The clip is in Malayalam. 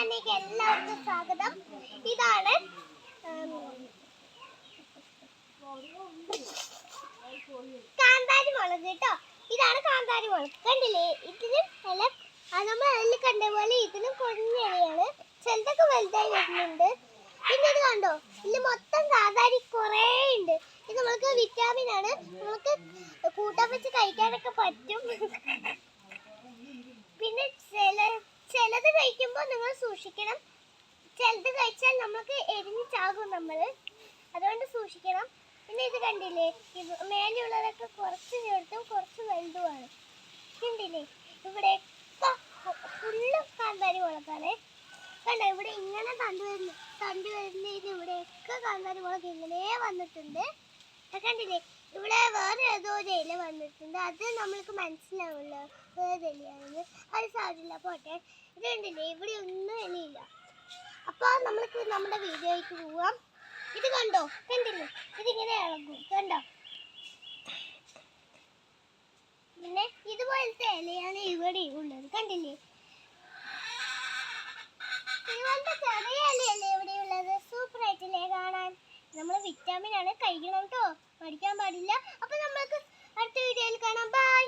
ചാനലിലേക്ക് എല്ലാവർക്കും സ്വാഗതം. ഇതാണ് കാന്താരി മുളക് കേട്ടോ. ഇതാണ് കാന്താരി മുളക്. കണ്ടില്ലേ, ഇതിന് നമ്മൾ അതിൽ കണ്ട പോലെ ഇതിനും കുഞ്ഞിലയാണ്. ചിലതൊക്കെ വലുതായി വരുന്നുണ്ട്. പിന്നെ ഇത് കണ്ടോ, ഇതിൽ മൊത്തം കാന്താരി കുറേ ഉണ്ട്. ഇത് നമുക്ക് വിറ്റാമിൻ ആണ്. നമുക്ക് കൂട്ടാൻ വെച്ച് കഴിക്കാനൊക്കെ പറ്റും. പിന്നെ ചിലത് കഴിക്കുമ്പോൾ നിങ്ങൾ സൂക്ഷിക്കണം. ചിലത് കഴിച്ചാൽ നമുക്ക് എരിഞ്ഞ് ചാകും നമ്മൾ, അതുകൊണ്ട് സൂക്ഷിക്കണം. പിന്നെ ഇത് കണ്ടില്ലേ, മേലെയുള്ളതൊക്കെ കുറച്ച് ചെറുതും കുറച്ച് വലുതുമാണ്. കണ്ടില്ലേ, ഇവിടെ ഫുള്ള് കാന്താരി മുളകാണ്. കണ്ടോ, ഇവിടെ ഇങ്ങനെ തണ്ട് വരുന്നതിന് ഇവിടെയൊക്കെ കാന്താരി മുളക് ഇങ്ങനെ വന്നിട്ടുണ്ട്. കണ്ടില്ലേ, ഇവിടെ വേറെ ഏതോ ഒരു ഇല വന്നിട്ടുണ്ട്. അത് നമ്മൾക്ക് മനസ്സിലാവില്ല വേറെ ഇലയാണെന്ന്. അത് സാരില്ല, പോട്ടെ. ഇത് കണ്ടില്ലേ, ഇവിടെ ഒന്നും ഇലയില്ല. അപ്പോൾ നമ്മൾക്ക് നമ്മുടെ വീഡിയോയ്ക്ക് പോവാം. ഇത് കണ്ടോ, കണ്ടില്ലേ, ഇതിങ്ങനെ ഇളകും കണ്ടോ. പിന്നെ ഇതുപോലത്തെ ഇലയാണ് ഇവിടെ ഉള്ളത്. കണ്ടില്ലേ, ഇതുപോലത്തെ ചെറിയ ഇലയല്ലേ ഇവിടെ ഉള്ളത്. സൂപ്പർ ആയിട്ടില്ലേ കാണാൻ. നമ്മൾ വിറ്റാമിൻ ആണ്, കഴിക്കണം കേട്ടോ, പഠിക്കാൻ പാടില്ല. അപ്പോൾ നമ്മൾക്ക് അടുത്ത വീഡിയോയിൽ കാണാം. ബൈ.